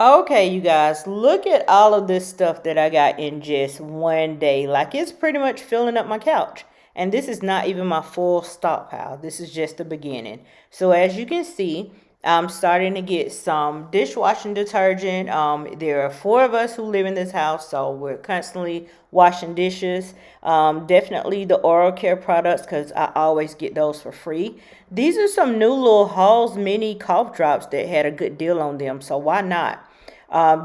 Okay, you guys, look at all of this stuff that I got in just one day. Like, it's pretty much filling up my couch. And this is not even my full stockpile. This is just the beginning. So as you can see, I'm starting to get some dishwashing detergent. There are four of us who live in this house, so we're constantly washing dishes. Definitely the oral care products, because I always get those for free. These are some new little Halls mini cough drops that had a good deal on them, so why not?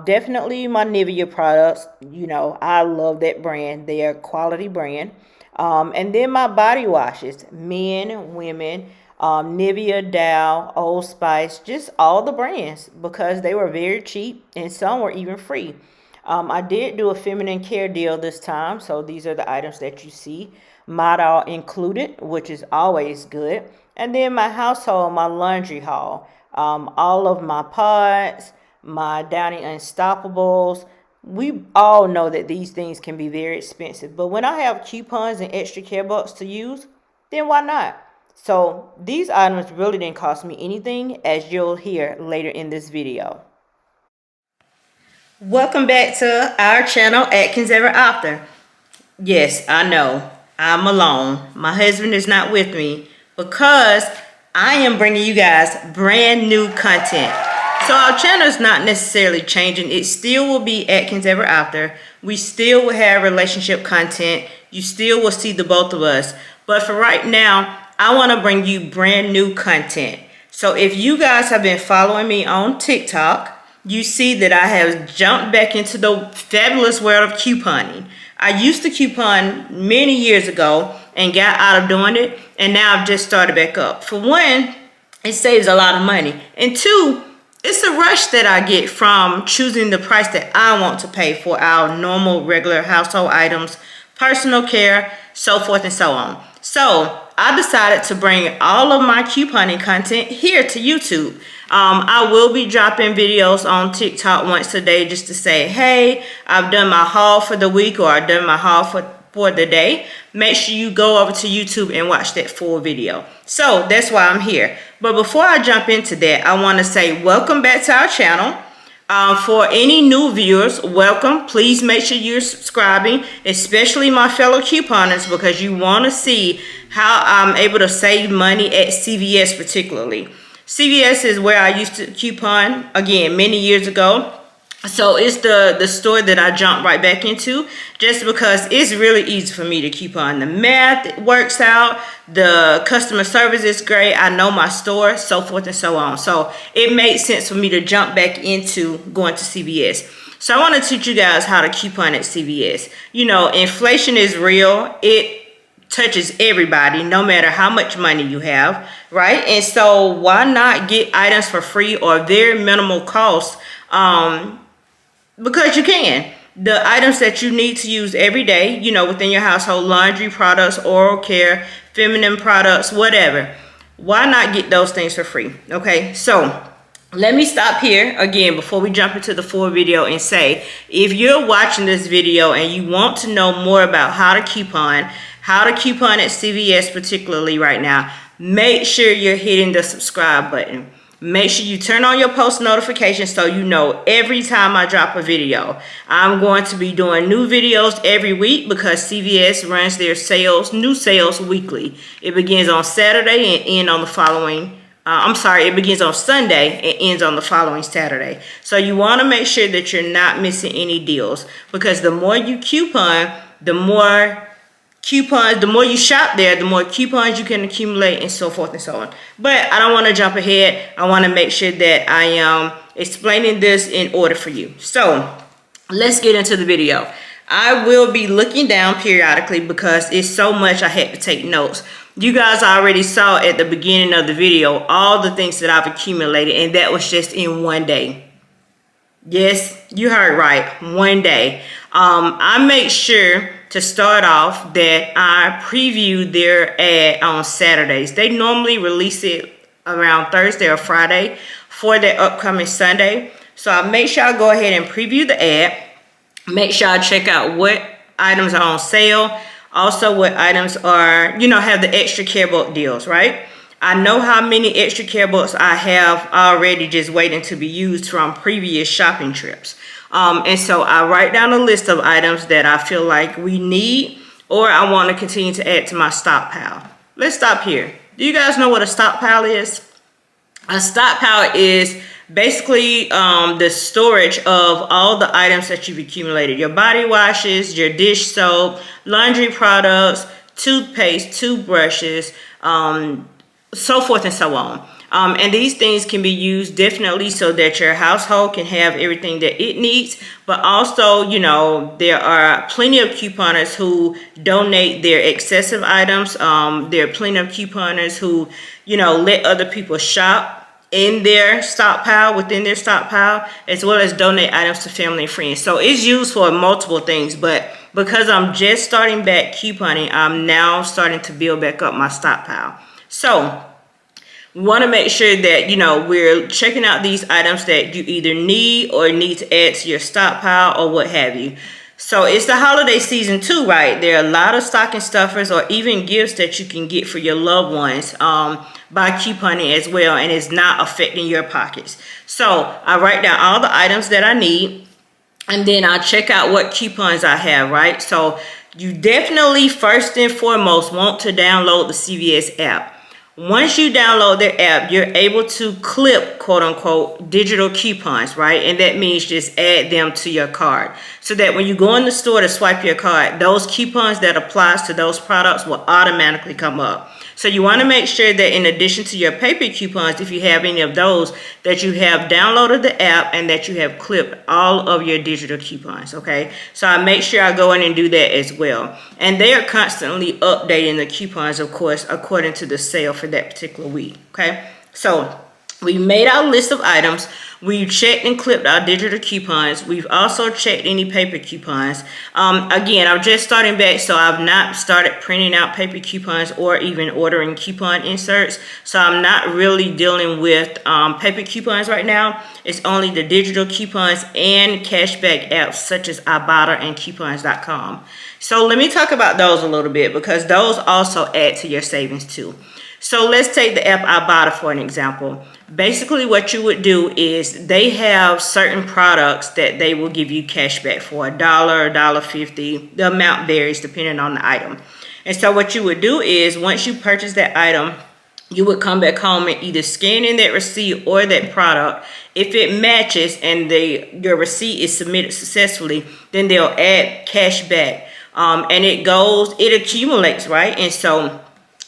Definitely my Nivea products. You know, I love that brand. They are a quality brand. And then my body washes, men, women, Nivea, Dow, Old Spice, just all the brands because they were very cheap and some were even free. I did do a feminine care deal this time, so these are the items that you see. Model included, which is always good. And then my household, my laundry haul, all of my pods, my Downy Unstoppables. We all know that these things can be very expensive, but when I have coupons and extra care bucks to use, then why not? So these items really didn't cost me anything, as you'll hear later in this video. Welcome back to our channel, Atkins Ever After. Yes, I know. I'm alone. My husband is not with me because I am bringing you guys brand new content. So our channel is not necessarily changing. It still will be Atkins Ever After. We still will have relationship content. You still will see the both of us. But for right now, I want to bring you brand new content. So if you guys have been following me on TikTok, you see that I have jumped back into the fabulous world of couponing. I used to coupon many years ago and got out of doing it, and now I've just started back up. For one, it saves a lot of money, and two, it's a rush that I get from choosing the price that I want to pay for our normal, regular household items, personal care, so forth and so on. So I decided to bring all of my couponing content here to YouTube. I will be dropping videos on TikTok once a day just to say, hey, I've done my haul for the week, or I've done my haul for the day. Make sure you go over to YouTube and watch that full video. So that's why I'm here. But before I jump into that, I want to say welcome back to our channel. For any new viewers, welcome. Please make sure you're subscribing, especially my fellow couponers, because you want to see how I'm able to save money at CVS particularly. CVS is where I used to coupon, again, many years ago. So it's the store that I jumped right back into just because it's really easy for me to coupon. The math works out. The customer service is great. I know my store, so forth and so on. So it made sense for me to jump back into going to CVS. So I want to teach you guys how to coupon at CVS. You know, inflation is real. It touches everybody, no matter how much money you have, right? And so why not get items for free or very minimal cost? Because you can. The items that you need to use every day, you know, within your household, laundry products, oral care, feminine products, whatever. Why not get those things for free? Okay, so let me stop here again before we jump into the full video and say, if you're watching this video and you want to know more about how to coupon at CVS particularly right now, make sure you're hitting the subscribe button. Make sure you turn on your post notifications so you know every time I drop a video. I'm going to be doing new videos every week because CVS runs their new sales weekly. It begins on Saturday and ends on the following it begins on Sunday and ends on the following Saturday. So you want to make sure that you're not missing any deals, because the more you coupon, the more you shop there, the more coupons you can accumulate, and so forth and so on. But I don't want to jump ahead. I want to make sure that I am explaining this in order for you. So let's get into the video. I will be looking down periodically because it's so much I had to take notes. You guys already saw at the beginning of the video all the things that I've accumulated, and that was just in one day. Yes, you heard right, one day. I make sure to start off that I preview their ad on Saturdays. They normally release it around Thursday or Friday for their upcoming Sunday. So I make sure I go ahead and preview the ad. Make sure I check out what items are on sale. Also what items are, have the extra care bulk deals, right? I know how many extra care books I have already just waiting to be used from previous shopping trips. And so I write down a list of items that I feel like we need or I want to continue to add to my stockpile. Let's stop here. Do you guys know what a stockpile is? A stockpile is basically the storage of all the items that you've accumulated. Your body washes, your dish soap, laundry products, toothpaste, toothbrushes, so forth and so on. And these things can be used definitely so that your household can have everything that it needs. But also, you know, there are plenty of couponers who donate their excessive items. There are plenty of couponers who, you know, let other people shop in their stockpile, within their stockpile, as well as donate items to family and friends. So it's used for multiple things, but because I'm just starting back couponing, I'm now starting to build back up my stockpile. So we want to make sure that, you know, we're checking out these items that you either need or need to add to your stockpile or what have you. So it's the holiday season too, right? There are a lot of stocking stuffers or even gifts that you can get for your loved ones by couponing as well, and it's not affecting your pockets. So I write down all the items that I need, and then I check out what coupons I have, right? So you definitely first and foremost want to download the CVS app. Once you download their app, you're able to clip, quote unquote, digital coupons, right? And that means just add them to your card so that when you go in the store to swipe your card, those coupons that applies to those products will automatically come up. So you want to make sure that in addition to your paper coupons, if you have any of those, that you have downloaded the app and that you have clipped all of your digital coupons, okay? So I make sure I go in and do that as well. And they are constantly updating the coupons, of course, according to the sale for that particular week, okay? So we made our list of items. We've checked and clipped our digital coupons. We've also checked any paper coupons. Again, I'm just starting back, so I've not started printing out paper coupons or even ordering coupon inserts. So I'm not really dealing with paper coupons right now. It's only the digital coupons and cashback apps such as Ibotta and coupons.com. So let me talk about those a little bit because those also add to your savings too. So let's take the app Ibotta for an example. Basically what you would do is they have certain products that they will give you cash back for $1, $1.50. The amount varies depending on the item. And so what you would do is once you purchase that item, you would come back home and either scan in that receipt or that product. If it matches and your receipt is submitted successfully, then they'll add cash back. And it accumulates, right? And so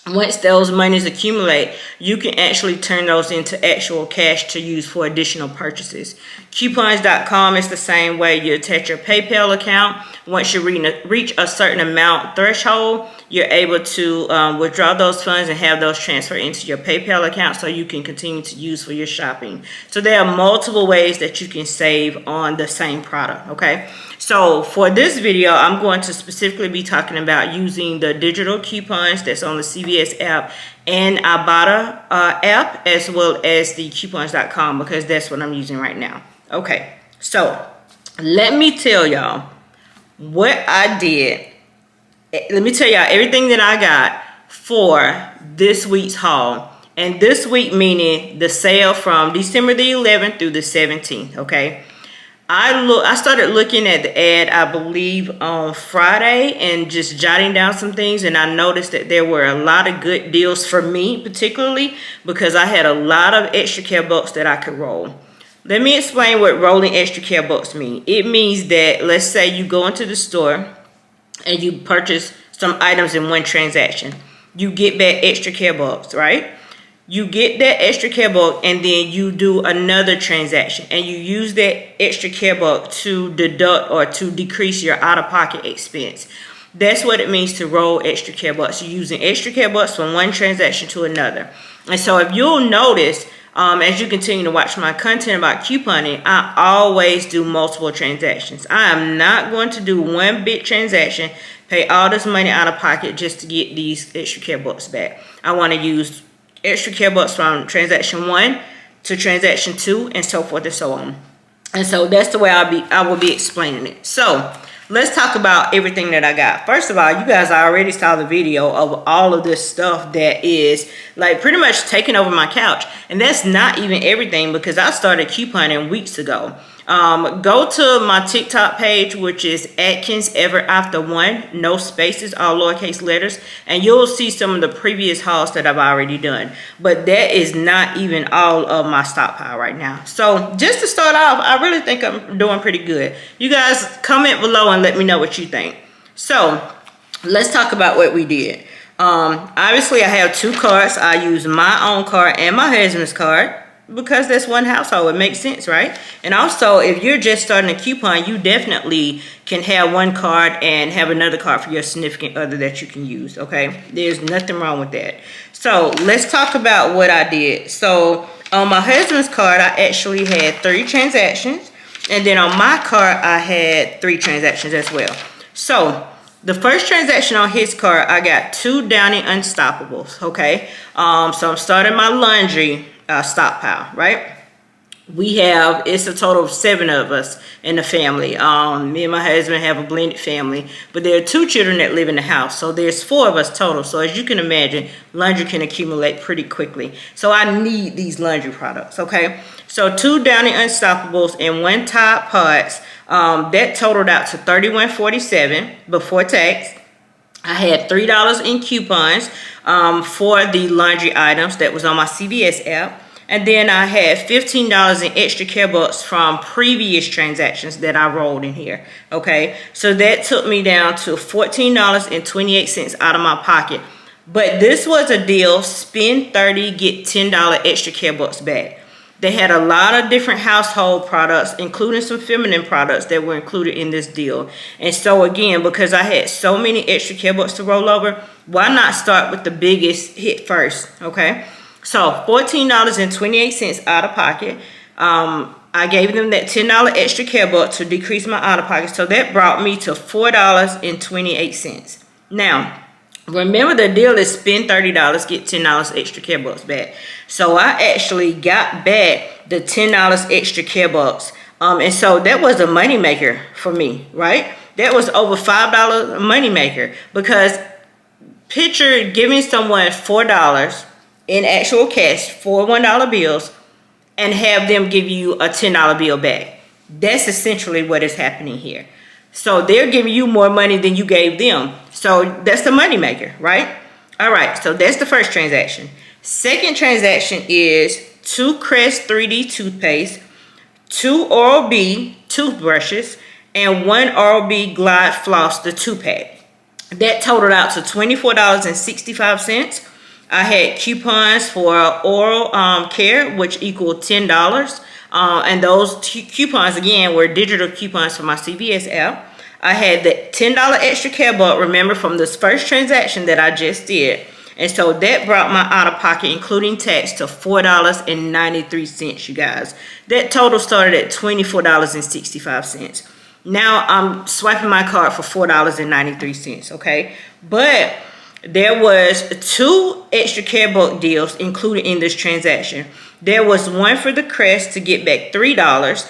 once those monies accumulate, you can actually turn those into actual cash to use for additional purchases. Coupons.com is the same way. You attach your PayPal account. Once you reach a certain amount threshold, you're able to withdraw those funds and have those transfer into your PayPal account so you can continue to use for your shopping. So there are multiple ways that you can save on the same product, okay? So for this video, I'm going to specifically be talking about using the digital coupons that's on the CVS app and Ibotta app, as well as the coupons.com, because that's what I'm using right now. Okay, so let me tell y'all what I did. Let me tell y'all everything that I got for this week's haul. And this week meaning the sale from December the 11th through the 17th, okay? I started looking at the ad, I believe, on Friday and just jotting down some things, and I noticed that there were a lot of good deals for me, particularly because I had a lot of extra care bucks that I could roll. Let me explain what rolling extra care bucks mean. It means that, let's say you go into the store and you purchase some items in one transaction. You get back extra care bucks, right? You get that extra care buck and then you do another transaction and you use that extra care buck to deduct or to decrease your out-of-pocket expense. That's what it means to roll extra care bucks. You're using extra care bucks from one transaction to another. And so if you'll notice, as you continue to watch my content about couponing, I always do multiple transactions. I am not going to do one big transaction, pay all this money out of pocket just to get these extra care bucks back. I want to use extra care bucks from transaction 1 to transaction 2 and so forth and so on. And so that's the way I will be explaining it. So let's talk about everything that I got. First of all, you guys already saw the video of all of this stuff that is like pretty much taking over my couch. And that's not even everything, because I started couponing weeks ago. Go to my TikTok page, which is Atkins Ever After 1, no spaces, all lowercase letters, and you'll see some of the previous hauls that I've already done. But that is not even all of my stockpile right now. So just to start off, I really think I'm doing pretty good. You guys comment below and let me know what you think. So let's talk about what we did. Obviously I have 2 cards. I use my own card and my husband's card, because that's one household. It makes sense, right? And also, if you're just starting a coupon, you definitely can have one card and have another card for your significant other that you can use, okay? There's nothing wrong with that. So let's talk about what I did. So on my husband's card, I actually had 3 transactions, and then on my card, I had 3 transactions as well. So the first transaction on his card, I got 2 Downy Unstoppables, okay? So I'm starting my laundry stockpile, right? It's a total of 7 of us in the family. Me and my husband have a blended family, but there are 2 children that live in the house, so there's 4 of us total. So as you can imagine, laundry can accumulate pretty quickly, so I need these laundry products, okay? So 2 Downy Unstoppables and 1 Tide Pods, that totaled out to $31.47 before tax. I had $3 in coupons for the laundry items that was on my CVS app. And then I had $15 in extra care bucks from previous transactions that I rolled in here. Okay, so that took me down to $14.28 out of my pocket. But this was a deal: spend 30, get $10 extra care bucks back. They had a lot of different household products, including some feminine products that were included in this deal. And so again, because I had so many extra care bucks to roll over, why not start with the biggest hit first, okay? So $14.28 out of pocket. I gave them that $10 extra care buck to decrease my out of pocket. So that brought me to $4.28. Now, remember, the deal is spend $30, get $10 extra care bucks back. So I actually got back the $10 extra care bucks. And so that was a money maker for me, right? That was over $5 money maker, because picture giving someone $4 in actual cash for $1 bills and have them give you a $10 bill back. That's essentially what is happening here. So they're giving you more money than you gave them. So that's the money maker, right? All right, so that's the first transaction. Second transaction is 2 Crest 3D toothpaste, 2 Oral-B toothbrushes, and 1 Oral-B Glide Floss, the 2-pack. That totaled out to $24.65. I had coupons for oral care, which equaled $10. And those coupons, again, were digital coupons for my CVS app. I had the $10 extra care buck, remember, from this first transaction that I just did. And so that brought my out-of-pocket, including tax, to $4.93, you guys. That total started at $24.65. Now I'm swiping my card for $4.93, okay? But there was 2 extra care buck deals included in this transaction. There was one for the Crest to get back $3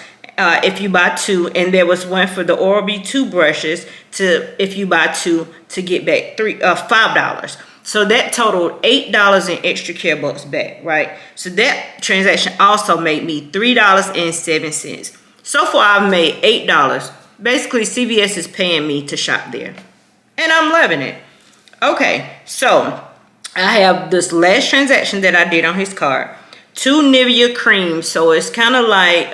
if you buy 2, and there was one for the Oral-B toothbrushes if you buy 2 to get back $5. So that totaled $8 in extra care bucks back, right? So that transaction also made me $3.07. So far I've made $8. Basically, CVS is paying me to shop there, and I'm loving it. Okay, so I have this last transaction that I did on his card. 2 Nivea creams, so it's kind of like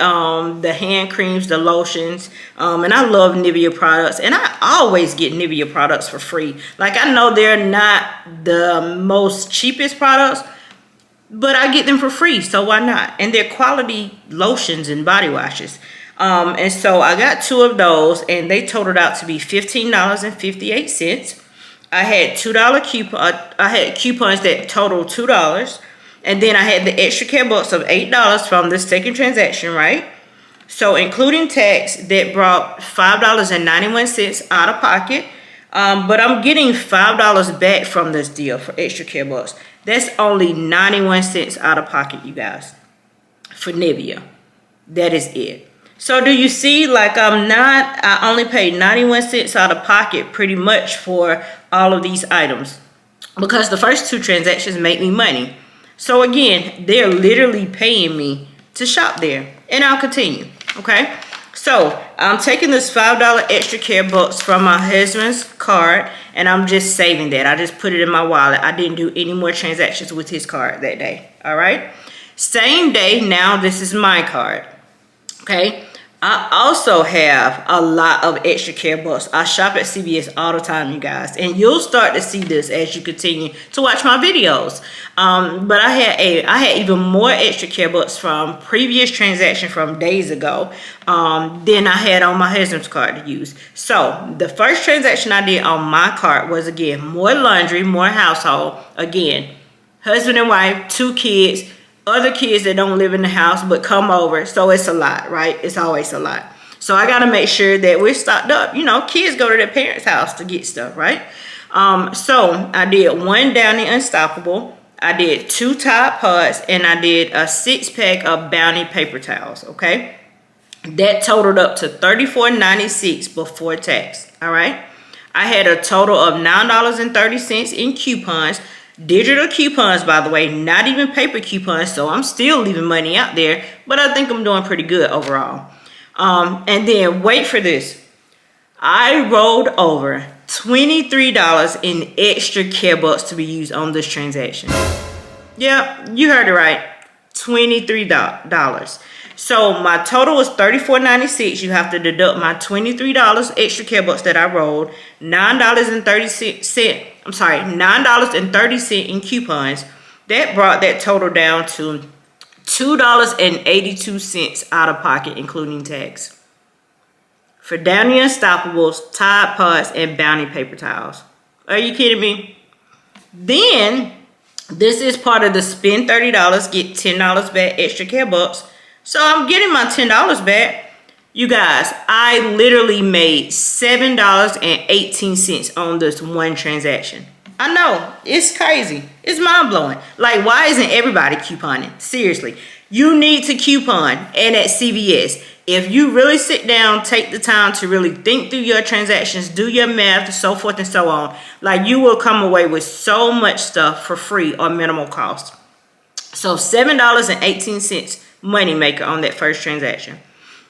the hand creams, the lotions, and I love Nivea products, and I always get Nivea products for free. Like, I know they're not the most cheapest products, but I get them for free, so why not? And they're quality lotions and body washes. And so I got 2 of those, and they totaled out to be $15.58. I had I had coupons that totaled $2. And then I had the extra care bucks of $8 from the second transaction, right? So including tax, that brought $5.91 out of pocket. But I'm getting $5 back from this deal for extra care bucks. That's only 91 cents out of pocket, you guys, for Nivea. That is it. So do you see, like, I only paid 91 cents out of pocket pretty much for all of these items, because the first two transactions make me money. So again, they're literally paying me to shop there, and I'll continue. Okay, so I'm taking this $5 extra care bucks from my husband's card, and I'm just saving that. I just put it in my wallet. I didn't do any more transactions with his card that day. All right, same day. Now this is my card. Okay, I also have a lot of extra care bucks. I shop at CVS all the time, you guys, and you'll start to see this as you continue to watch my videos. But I had even more extra care bucks from previous transaction from days ago than I had on my husband's card to use. So the first transaction I did on my card was, again, more laundry, more household. Again, husband and wife, 2 kids. Other kids that don't live in the house but come over, so it's a lot, right? It's always a lot. So I got to make sure that we're stocked up. You know, kids go to their parents' house to get stuff, right? So I did 1 Downy Unstoppable, I did 2 Tide Pods, and I did a 6-pack of Bounty paper towels. Okay, that totaled up to $34.96 before tax. All right, I had a total of $9.30 in coupons. Digital coupons, by the way, not even paper coupons, so I'm still leaving money out there, but I think I'm doing pretty good overall. And then, wait for this, I rolled over $23 in extra care bucks to be used on this transaction. Yeah, you heard it right, $23. So my total was $34.96. You have to deduct my $23 extra care bucks that I rolled, $9.30. I'm sorry, $9.30 in coupons. That brought that total down to $2.82 out of pocket, including tax, for Downy Unstoppables, Tide Pods, and Bounty paper towels. Are you kidding me? Then this is part of the spend $30, get $10 back extra care bucks. So I'm getting my $10 back. You guys, I literally made $7.18 on this one transaction. I know, it's crazy. It's mind-blowing. Like, why isn't everybody couponing? Seriously, you need to coupon. And at CVS, if you really sit down, take the time to really think through your transactions, do your math, so forth and so on, like, you will come away with so much stuff for free or minimal cost. So $7.18 money maker on that first transaction.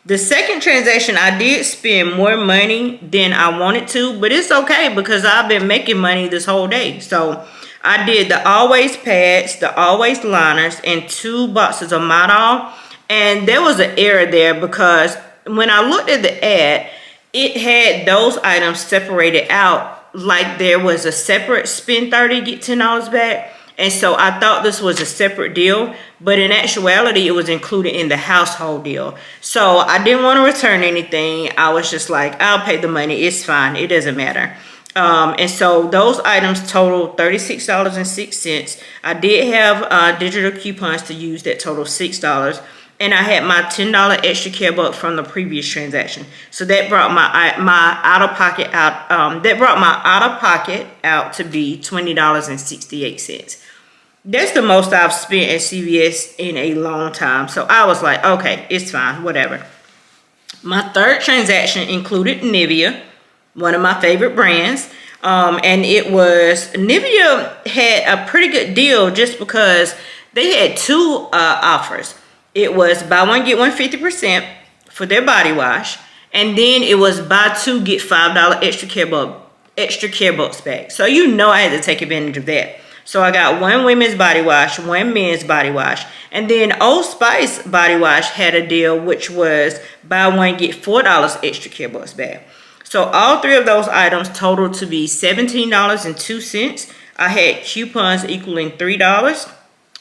The second transaction, I did spend more money than I wanted to, but it's okay because I've been making money this whole day. So I did the Always pads, the Always liners, and 2 boxes of Midol. And there was an error there because when I looked at the ad, it had those items separated out like there was a separate spend $30, get $10 back. And so I thought this was a separate deal, but in actuality, it was included in the household deal. So I didn't want to return anything. I was just like, I'll pay the money. It's fine. It doesn't matter. And so those items totaled $36.06. I did have digital coupons to use that totaled $6. And I had my $10 extra care buck from the previous transaction. So that brought my out of pocket out. That brought my out of pocket out to be $20.68. That's the most I've spent at CVS in a long time. So I was like, okay, it's fine, whatever. My third transaction included Nivea, one of my favorite brands. And it was, Nivea had a pretty good deal just because they had 2 offers. It was buy one, get one 50% for their body wash. And then it was buy 2, get $5 extra care bucks back. So you know I had to take advantage of that. So I got 1 women's body wash, 1 men's body wash. And then Old Spice body wash had a deal which was buy 1, get $4 extra care bucks back. So all 3 of those items totaled to be $17.02. I had coupons equaling $3.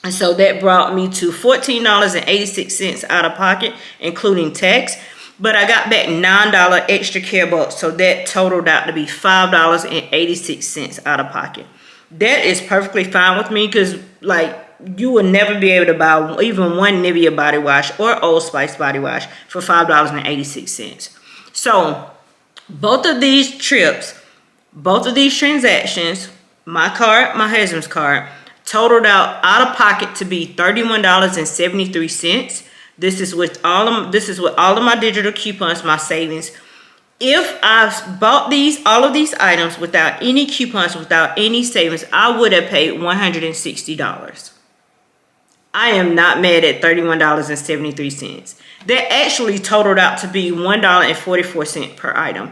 And so that brought me to $14.86 out of pocket, including tax. But I got back $9 extra care bucks. So that totaled out to be $5.86 out of pocket. That is perfectly fine with me because, like, you will never be able to buy even 1 Nivea body wash or Old Spice body wash for $5.86. So both of these trips, both of these transactions, my card, my husband's card, totaled out of pocket to be $31.73. This is with all of my digital coupons, my savings. If I bought all of these items without any coupons, without any savings, I would have paid $160. I am not mad at $31.73. That actually totaled out to be $1.44 per item.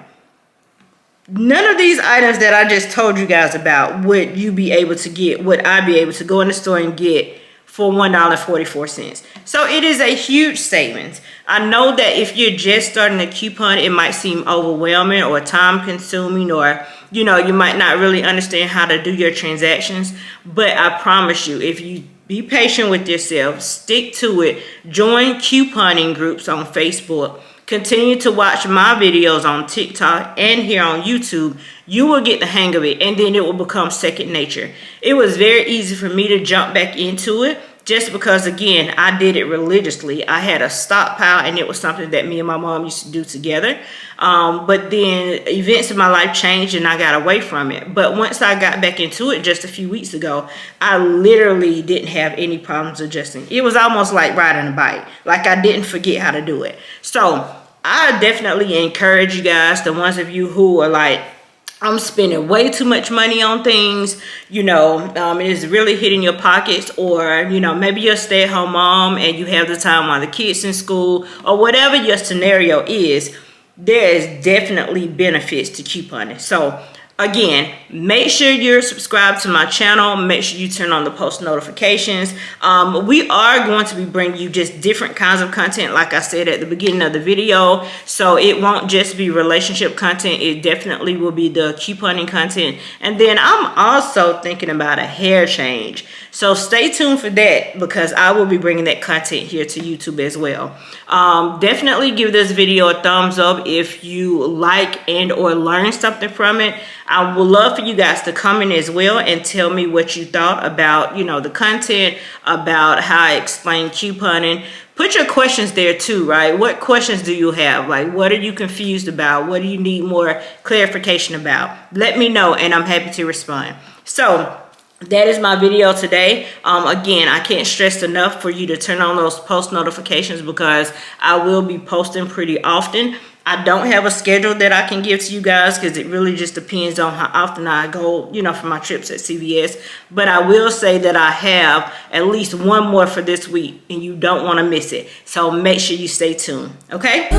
None of these items that I just told you guys about would you be able to get, would I be able to go in the store and get for $1.44. So it is a huge savings. I know that if you're just starting a coupon, it might seem overwhelming or time consuming, or you might not really understand how to do your transactions. But I promise you, if you be patient with yourself, stick to it, join couponing groups on Facebook, continue to watch my videos on TikTok and here on YouTube, you will get the hang of it, and then it will become second nature. It was very easy for me to jump back into it just because, again, I did it religiously. I had a stockpile, and it was something that me and my mom used to do together. But then events in my life changed, and I got away from it. But once I got back into it just a few weeks ago, I literally didn't have any problems adjusting. It was almost like riding a bike. Like I didn't forget how to do it. So I definitely encourage you guys, the ones of you who are like, I'm spending way too much money on things, it is really hitting your pockets, or, maybe you're a stay-at-home mom and you have the time while the kids in school, or whatever your scenario is, there is definitely benefits to couponing. So again, make sure you're subscribed to my channel. Make sure you turn on the post notifications. We are going to be bringing you just different kinds of content, like I said at the beginning of the video. So it won't just be relationship content. It definitely will be the couponing content. And then I'm also thinking about a hair change. So stay tuned for that, because I will be bringing that content here to YouTube as well. Definitely give this video a thumbs up if you like and or learn something from it. I would love for you guys to comment as well and tell me what you thought about, the content, about how I explain couponing. Put your questions there too, right? What questions do you have? Like, what are you confused about? What do you need more clarification about? Let me know, and I'm happy to respond. So that is my video today. Again, I can't stress enough for you to turn on those post notifications, because I will be posting pretty often. I don't have a schedule that I can give to you guys, because it really just depends on how often I go, for my trips at CVS. But I will say that I have at least one more for this week, and you don't want to miss it. So make sure you stay tuned. Okay?